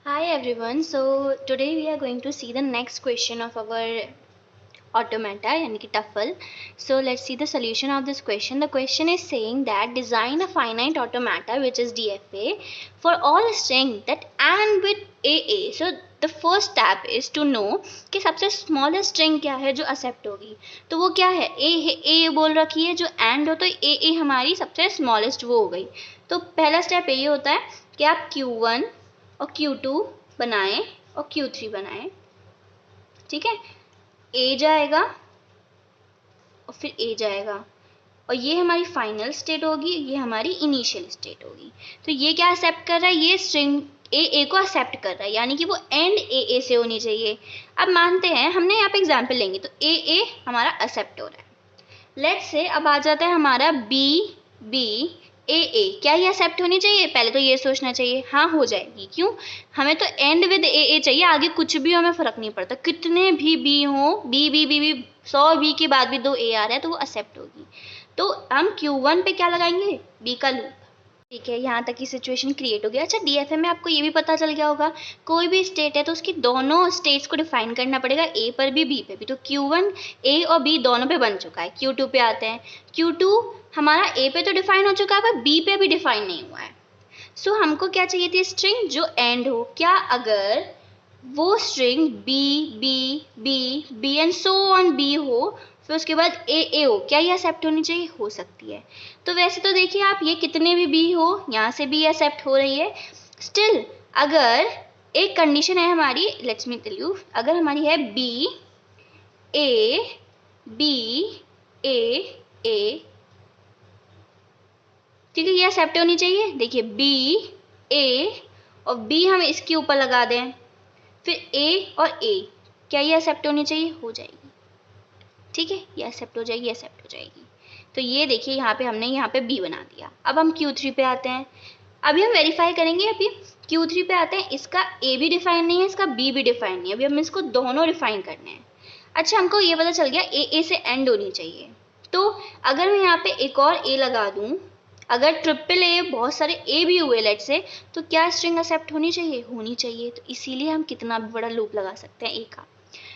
Hi everyone. So today we are going to see the next question of our automata yani ki tuffle. So let's see the solution of this question. The question is saying that design a finite automata which is DFA for all string that end with AA. So the first step is to know कि सबसे smallest string क्या है जो accept होगी. तो वो क्या है, A है, A बोल रखी है, जो end हो तो AA हमारी सबसे smallest वो हो गई. तो पहला step ये होता है कि आप Q1 और Q2 बनाएं और Q3 बनाएं. ठीक है, A जाएगा और फिर A जाएगा और ये हमारी फाइनल स्टेट होगी, ये हमारी इनिशियल स्टेट होगी. तो ये क्या एक्सेप्ट कर रहा है, ये स्ट्रिंग ए को एक्सेप्ट कर रहा है, यानी कि वो एंड ए से होनी चाहिए. अब मानते हैं, हमने यहाँ पे एग्जाम्पल लेंगे तो ए हमारा एक्सेप्ट हो रहा है. लेट्स से अब आ जाता है हमारा बी ए. क्या ये एक्सेप्ट होनी चाहिए? पहले तो ये सोचना चाहिए. हाँ, हो जाएगी. क्यों? हमें तो एंड विद ए चाहिए, आगे कुछ भी हमें फर्क नहीं पड़ता, कितने भी बी हो, बी 100 बी के बाद भी 2 ए आ रहा है तो वो एक्सेप्ट होगी. तो हम Q1 पे क्या लगाएंगे? बी का लूप. ठीक है, यहाँ तक की सिचुएशन क्रिएट हो गया. अच्छा, डीएफए में आपको ये भी पता चल गया होगा, कोई भी स्टेट है तो उसकी दोनों स्टेट्स को डिफाइन करना पड़ेगा, ए पर भी बी पे भी. तो Q1 ए और बी दोनों पे बन चुका है. Q2 पे आते हैं. Q2 हमारा ए पे तो डिफाइन हो चुका है पर बी पे भी डिफाइन नहीं हुआ है. सो हमको क्या चाहिए थी? स्ट्रिंग जो एंड हो. क्या अगर वो string B and so on B हो, फिर उसके बाद ए हो, क्या ये एक्सेप्ट होनी चाहिए? हो सकती है. तो वैसे तो देखिए आप, ये कितने भी बी हो, यहाँ से भी एक्सेप्ट हो रही है. स्टिल अगर एक कंडीशन है हमारी, लेट्स मी टेल यू, अगर हमारी है बी ए, ठीक है, ये एक्सेप्ट होनी चाहिए. देखिए बी ए और बी हम इसके ऊपर लगा दें, फिर ए और ए, क्या ये एक्सेप्ट होनी चाहिए? हो जाएगी. ठीक है, ये एक्सेप्ट हो जाएगी. तो ये देखिए यहाँ पे हमने यहाँ पे बी बना दिया. अब हम Q3 पे आते हैं. अभी हम वेरीफाई करेंगे. अभी Q3 पे आते हैं, इसका ए भी डिफाइन नहीं है, इसका बी भी डिफाइन नहीं है. अभी हम इसको दोनों डिफाइन करने हैं. अच्छा, हमको ये पता चल गया ए से एंड होनी चाहिए. तो अगर मैं यहाँ पे एक और ए लगा दूँ, अगर ट्रिपल ए बहुत सारे ए भी हुए लेट से, तो क्या स्ट्रिंग एक्सेप्ट होनी चाहिए? होनी चाहिए. तो इसीलिए हम कितना भी बड़ा लूप लगा सकते हैं ए का,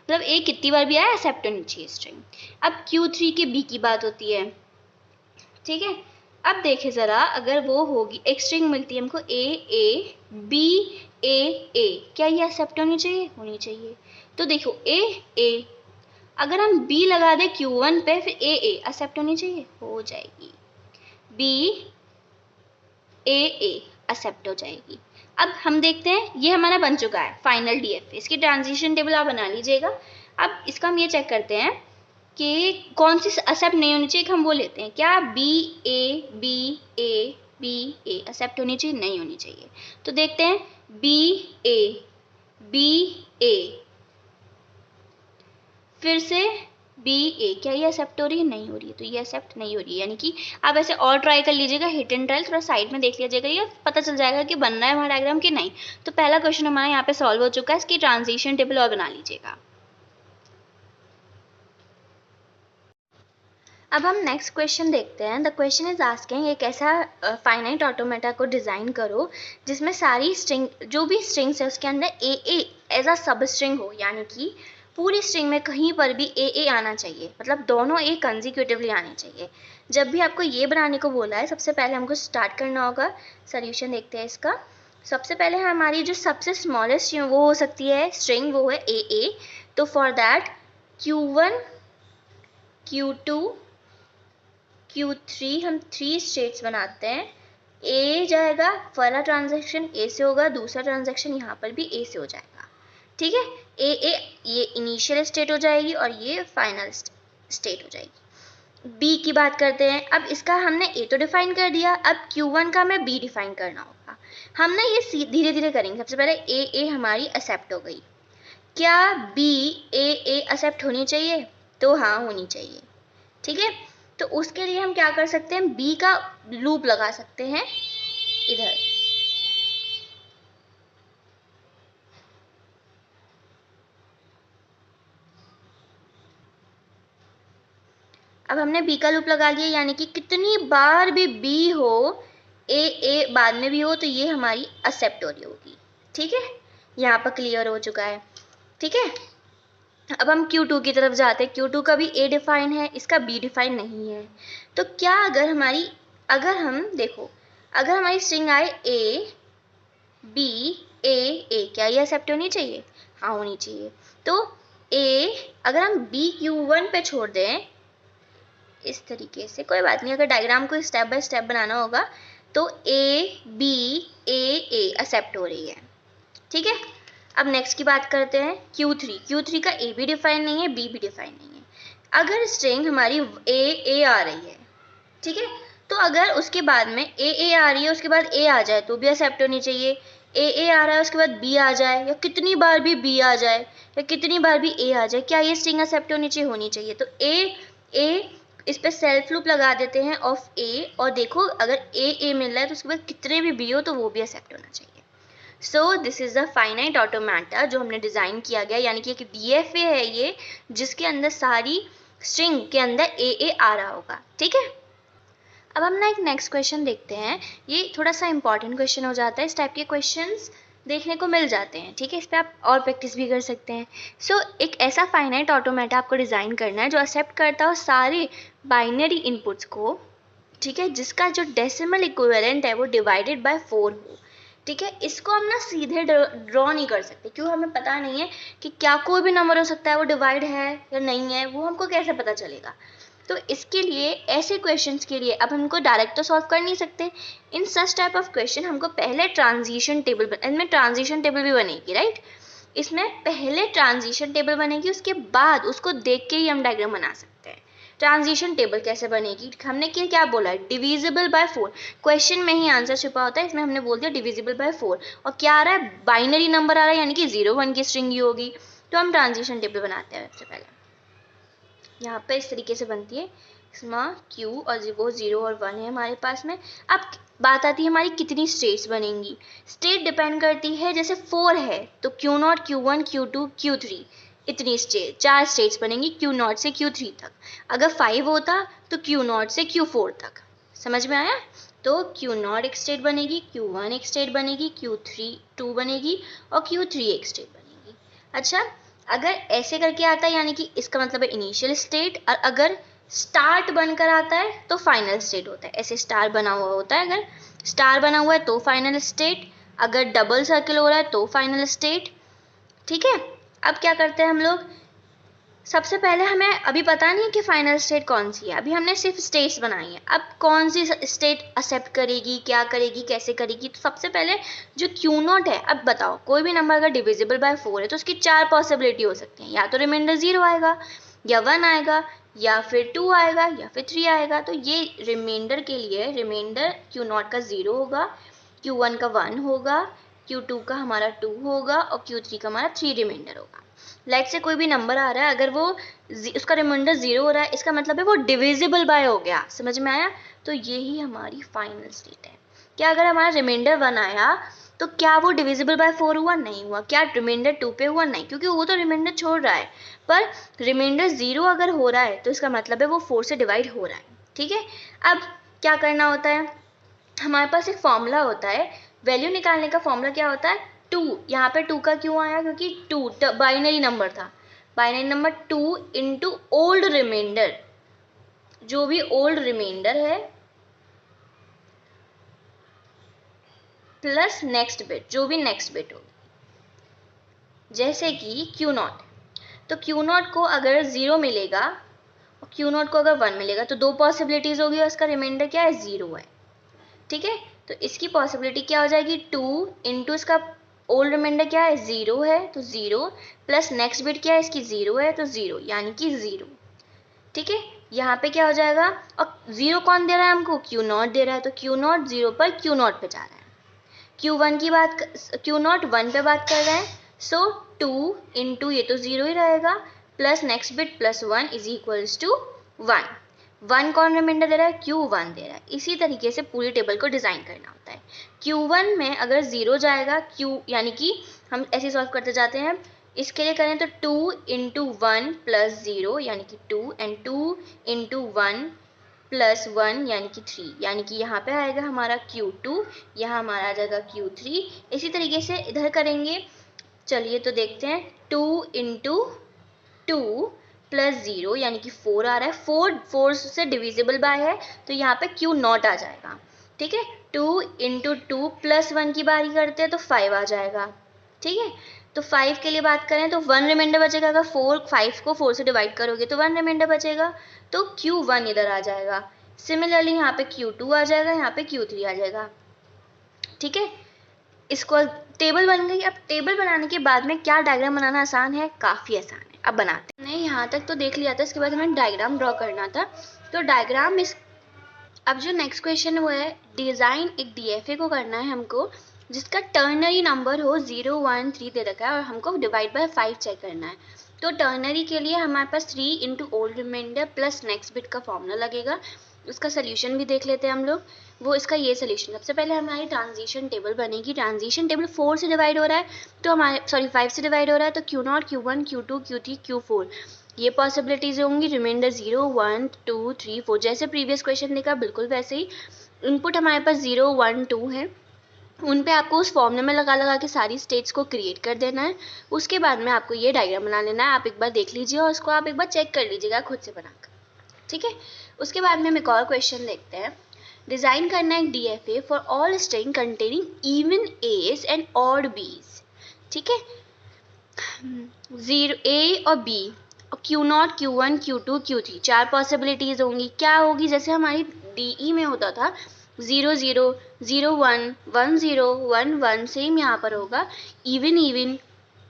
मतलब ए कितनी बार भी आया एक्सेप्ट होनी चाहिए स्ट्रिंग. अब Q3 के बी की बात होती है. ठीक है, अब देखे जरा, अगर वो होगी, एक स्ट्रिंग मिलती है हमको ए बी ए, क्या ये एक्सेप्ट होनी चाहिए? होनी चाहिए. तो देखो ए, अगर हम बी लगा दे Q1 पे, फिर ए एक्सेप्ट होनी चाहिए? हो जाएगी. बी ए एक्सेप्ट हो जाएगी. अब हम देखते हैं, ये हमारा बन चुका है फाइनल डीएफए. इसकी ट्रांजिशन टेबल आप बना लीजिएगा. अब इसका हम ये चेक करते हैं कि कौन सी एक्सेप्ट नहीं होनी चाहिए. हम वो लेते हैं, क्या बी ए एक्सेप्ट होनी चाहिए? नहीं होनी चाहिए. तो देखते हैं बी ए, फिर से बी क्या ये एक्सेप्ट हो रही है? नहीं हो रही है. तो ये एक्सेप्ट नहीं हो रही है, यानी कि आप ऐसे और ट्राई कर लीजिएगा, हिट एंड ट्रायल, थोड़ा साइड में देख लीजिएगा, ये पता चल जाएगा कि बन रहा है हमारा डायग्राम कि नहीं. तो पहला क्वेश्चन हमारा यहाँ पे सॉल्व हो चुका है. इसकी ट्रांजिशन टेबल और बना लीजिएगा. अब हम नेक्स्ट क्वेश्चन देखते हैं. द क्वेश्चन इज आस्किंग, एक ऐसा फाइनाइट ऑटोमेटा को डिज़ाइन करो जिसमें सारी स्ट्रिंग, जो भी स्ट्रिंग्स है उसके अंदर ए एज अ सब स्ट्रिंग हो, यानी कि पूरी स्ट्रिंग में कहीं पर भी ए आना चाहिए, मतलब दोनों ए कंजिक्यूटिवली आने चाहिए. जब भी आपको ये बनाने को बोला है, सबसे पहले हमको स्टार्ट करना होगा. सोल्यूशन देखते हैं इसका. सबसे पहले हमारी जो सबसे स्मॉलेस्ट वो हो सकती है स्ट्रिंग, वो है ए. तो for that Q1 Q2 Q3 हम 3 स्टेट्स बनाते हैं. ए जाएगा, पहला ट्रांजैक्शन ए से होगा, दूसरा ट्रांजैक्शन यहाँ पर भी ए से हो जाएगा. ठीक है, ए ये इनिशियल स्टेट हो जाएगी और ये फाइनल स्टेट हो जाएगी. बी की बात करते हैं. अब इसका हमने ए तो डिफाइन कर दिया, अब Q1 का हमें बी डिफाइन करना होगा. हम ना ये धीरे धीरे करेंगे. सबसे पहले ए हमारी एक्सेप्ट हो गई. क्या बी ए एक्सेप्ट होनी चाहिए? तो हाँ, होनी चाहिए. ठीक है, तो उसके लिए हम क्या कर सकते हैं, बी का लूप लगा सकते हैं इधर. अब हमने बी का लूप लगा लिया, यानी कि कितनी बार भी बी हो, ए बाद में भी हो, तो ये हमारी एक्सेप्ट हो रही होगी. ठीक है, यहाँ पर क्लियर हो चुका है, ठीक है। अब हम Q2 की तरफ जाते हैं। Q2 का भी A डिफाइन है, इसका B डिफाइन नहीं है। तो क्या अगर हमारी स्ट्रिंग आए A B A, क्या ये एक्सेप्ट होनी चाहिए? हाँ होनी चाहिए। तो A अगर हम B Q1 पे छोड़ दें इस तरीके से, कोई बात नहीं, अगर डायग्राम को स्टेप बाय स्टेप बनाना होगा तो A B A एक्सेप्ट हो रही है, ठीक है। अब नेक्स्ट की बात करते हैं Q3 का A भी डिफाइन नहीं है, B भी डिफाइन नहीं है। अगर स्ट्रिंग हमारी A आ रही है, ठीक है, तो अगर उसके बाद में A आ रही है, उसके बाद A आ जाए तो भी एक्सेप्ट होनी चाहिए। A आ रहा है, उसके बाद B आ जाए, या कितनी बार भी B आ जाए, या कितनी बार भी A आ जाए, क्या ये स्ट्रिंग एक्सेप्ट होनी चाहिए? होनी चाहिए। तो A इस पे सेल्फ लूप लगा देते हैं ऑफ A, और देखो अगर A मिल रहा है तो उसके बाद कितने भी B हो तो वो भी एक्सेप्ट होना चाहिए। So this is the finite automata जो हमने डिजाइन किया गया, यानी कि एक DFA है ये, जिसके अंदर सारी स्ट्रिंग के अंदर A आ रहा होगा, ठीक है। अब हम ना एक नेक्स्ट क्वेश्चन देखते हैं। ये थोड़ा सा इंपॉर्टेंट क्वेश्चन हो जाता है, इस टाइप के क्वेश्चंस देखने को मिल जाते हैं, ठीक है। इस पर आप और प्रैक्टिस भी कर सकते हैं। सो एक ऐसा फाइनाइट ऑटोमेटा आपको डिज़ाइन करना है जो एक्सेप्ट करता हो सारे बाइनरी इनपुट्स को, ठीक है, जिसका जो डेसिमल इक्विवेलेंट है वो डिवाइडेड बाय 4 हो, ठीक है। इसको हम ना सीधे ड्रॉ नहीं कर सकते, क्यों? हमें पता नहीं है कि क्या कोई भी नंबर हो सकता है वो डिवाइड है या नहीं है, वो हमको कैसे पता चलेगा? तो इसके लिए ऐसे क्वेश्चंस के लिए अब हमको डायरेक्ट तो सॉल्व कर नहीं सकते। इन सच टाइप ऑफ क्वेश्चन हमको पहले ट्रांजिशन टेबल, इनमें ट्रांजिशन टेबल भी बनेगी, राइट। इसमें पहले ट्रांजिशन टेबल बनेगी, उसके बाद उसको देख के ही हम डायग्राम बना सकते हैं। ट्रांजिशन टेबल कैसे बनेगी? हमने क्या बोला है? Divisible by 4। क्वेश्चन में ही आंसर छुपा होता है, इसमें हमने बोल दिया डिविजिबल बाय 4, और क्या आ रहा है? बाइनरी नंबर आ रहा है, यानी कि 0 1 की स्ट्रिंग ही होगी। तो हम ट्रांजिशन टेबल बनाते हैं। सबसे पहले यहाँ पे इस तरीके से बनती है, इसमें Q और वो 0 और 1 है हमारे पास में। अब बात आती है हमारी कितनी स्टेट्स बनेंगी। स्टेट डिपेंड करती है, जैसे 4 है तो Q0 Q1 Q2 Q3, इतनी स्टेट, 4 स्टेट्स बनेंगी Q0 से Q3 तक। अगर 5 होता तो Q0 से Q4 तक। समझ में आया? तो Q0 एक स्टेट बनेगी, Q1 एक स्टेट बनेगी, Q3 2 बनेगी, और Q3 एक स्टेट बनेगी। अच्छा, अगर ऐसे करके आता है यानी कि इसका मतलब है इनिशियल स्टेट, और अगर स्टार्ट बनकर आता है तो फाइनल स्टेट होता है। ऐसे स्टार बना हुआ होता है, अगर स्टार बना हुआ है तो फाइनल स्टेट, अगर डबल सर्कल हो रहा है तो फाइनल स्टेट, ठीक है। अब क्या करते हैं हम लोग? सबसे पहले हमें अभी पता नहीं है कि फाइनल स्टेट कौन सी है, अभी हमने सिर्फ स्टेट्स बनाई है। अब कौन सी स्टेट एक्सेप्ट करेगी, क्या करेगी, कैसे करेगी? तो सबसे पहले जो Q0 है, अब बताओ कोई भी नंबर अगर डिविजिबल बाय 4 है तो उसकी 4 पॉसिबिलिटी हो सकती हैं। या तो रिमाइंडर 0 आएगा, या 1 आएगा, या फिर 2 आएगा, या फिर 3 आएगा। तो ये रिमाइंडर के लिए रिमाइंडर Q0 का 0 होगा, Q1 का 1 होगा, Q2 का हमारा 2 होगा, और Q3 का हमारा 3 रिमाइंडर होगा। लाइक से कोई भी नंबर आ रहा है, अगर वो उसका रिमाइंडर 0 हो रहा है, इसका मतलब है वो डिविजिबल बाय हो गया। समझ में आया? तो यही हमारी फाइनल स्टेट है। क्या अगर हमारा रिमाइंडर 1 आया तो क्या वो डिविजिबल बाय 4 हुआ? नहीं हुआ। क्या रिमाइंडर 2 पे हुआ? नहीं, क्योंकि वो तो रिमाइंडर छोड़ रहा है। पर रिमाइंडर 0 अगर हो रहा है तो इसका मतलब है वो 4 से डिवाइड हो रहा है, ठीक है। अब क्या करना होता है? हमारे पास एक फॉर्मूला होता है, वैल्यू निकालने का फॉर्मूला क्या होता है? 2। यहाँ पे 2 का क्यों आया? क्योंकि 2 बाइनरी नंबर था। Binary number 2 into old remainder, जो भी ओल्ड रिमाइंडर है, प्लस नेक्स्ट बिट, जो भी नेक्स्ट बिट होगी। जैसे कि Q0, तो Q0 को अगर 0 मिलेगा और Q0 को अगर 1 मिलेगा तो 2 पॉसिबिलिटीज होगी, और इसका रिमाइंडर क्या है? 0 है, ठीक है। तो इसकी पॉसिबिलिटी क्या हो जाएगी? 2 इंटू इसका ओल्ड रिमाइंडर क्या है? 0 है, तो 0, प्लस नेक्स्ट बिट क्या है इसकी? 0 है, तो 0, यानी कि 0, ठीक है। यहाँ पे क्या हो जाएगा? और 0 कौन दे रहा है हमको? Q0 दे रहा है, तो Q0 0 पर Q0 पे जा रहा है। Q1 की बात, Q0 1 पे बात कर रहे हैं, सो 2 इंटू ये तो 0 ही रहेगा, plus next bit plus 1 is equals to 1। 1 कौन रिमाइंडर दे रहा है? Q1 दे रहा है। इसी तरीके से पूरी टेबल को डिजाइन करना होता है। Q1 में अगर 0 जाएगा, Q यानी कि हम ऐसे सॉल्व करते जाते हैं। इसके लिए करें तो 2 इंटू 1 प्लस 0 यानी कि 2, एंड 2 इंटू 1 प्लस 1 यानी कि 3, यानी कि यहाँ पे आएगा हमारा Q2, यहाँ हमारा आ जाएगा Q3। इसी तरीके से इधर करेंगे चलिए तो देखते हैं, 2 इंटू 2 प्लस 0 यानी कि 4 आ रहा है, 4 से डिविजिबल बाय है तो यहाँ पे क्यू नॉट आ जाएगा, ठीक है। 2 इंटू 2 प्लस 1 की बारी करते हैं तो 5 आ जाएगा, ठीक है। तो 5 के लिए बात करें तो 1 रिमाइंडर बचेगा, अगर 5 को 4 से डिवाइड करोगे तो 1 रिमाइंडर बचेगा, तो Q1 इधर आ जाएगा। सिमिलरली यहाँ पे Q2 आ जाएगा, यहाँ पे Q3 आ जाएगा, ठीक है। इसको टेबल बन गई। अब टेबल बनाने के बाद में क्या डायग्राम बनाना आसान है? काफ़ी आसान है। अब बनाते हैं। नहीं, यहाँ तक तो देख लिया था, इसके बाद हमें डायग्राम ड्रॉ करना था। तो डायग्राम इस अब जो नेक्स्ट क्वेश्चन वो है, डिज़ाइन एक DFA को करना है हमको, जिसका टर्नरी नंबर हो 0, 1, 3 दे रखा है और हमको डिवाइड बाय 5 चेक करना है। तो टर्नरी के लिए हमारे पास 3 into old remainder plus next bit का फॉर्मूला लगेगा। उसका सोल्यूशन भी देख लेते हैं हम लोग। वो इसका ये सोल्यूशन, सबसे पहले हमारी ट्रांजिशन टेबल बनेगी। ट्रांजिशन टेबल 4 से डिवाइड हो रहा है तो हमारे 5 से डिवाइड हो रहा है, तो Q0, Q1, Q2, Q3, Q4 ये पॉसिबिलिटीज होंगी। रिमाइंडर 0, 1, 2, 3, 4 जैसे प्रीवियस क्वेश्चन देखा बिल्कुल वैसे ही। इनपुट हमारे पास 0, 1, 2 है, उन पे आपको उस फॉर्मूले में लगा लगा के सारी स्टेट्स को क्रिएट कर देना है। उसके बाद में आपको ये डायग्राम बना लेना है। आप एक बार देख लीजिए और उसको आप एक बार चेक कर लीजिएगा खुद से बनाकर, ठीक है। उसके बाद में हम एक और क्वेश्चन देखते हैं। डिज़ाइन करना है एक DFA for all string containing even a's and odd b's, ठीक है। 0 A और B और Q0, Q1, Q2, Q3 चार पॉसिबिलिटीज होंगी। क्या होगी? जैसे हमारी DE में होता था 0, 0, 0, 1, 1, 0, 1, 1, सेम यहाँ पर होगा even even,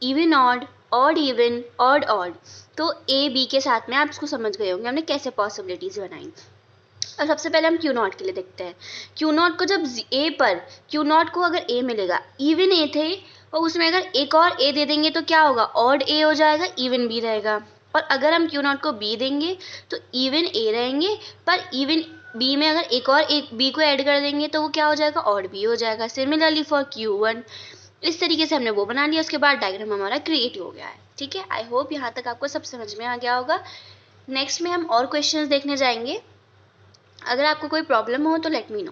even odd even, odd. तो A B के साथ में आप इसको समझ गए होंगे हमने कैसे पॉसिबिलिटीज बनाई। अब सबसे पहले हम Q0 के लिए देखते हैं। Q0 को जब A पर Q0 को अगर A मिलेगा, इवन A थे और उसमें अगर एक और A दे देंगे तो क्या होगा? ऑड A हो जाएगा, इवन B रहेगा। और अगर हम Q0 को B देंगे तो इवन A रहेंगे, पर इवन B में अगर एक और एक B को ऐड कर देंगे तो वो क्या हो जाएगा? ऑड B हो जाएगा। सिमिलरली फॉर Q1 इस तरीके से हमने वो बना लिया। उसके बाद डायग्राम हमारा क्रिएट हो गया है, ठीक है। आई होप यहाँ तक आपको सब समझ में आ गया होगा। नेक्स्ट में हम और क्वेश्चंस देखने जाएंगे। अगर आपको कोई प्रॉब्लम हो तो लेट मी नो।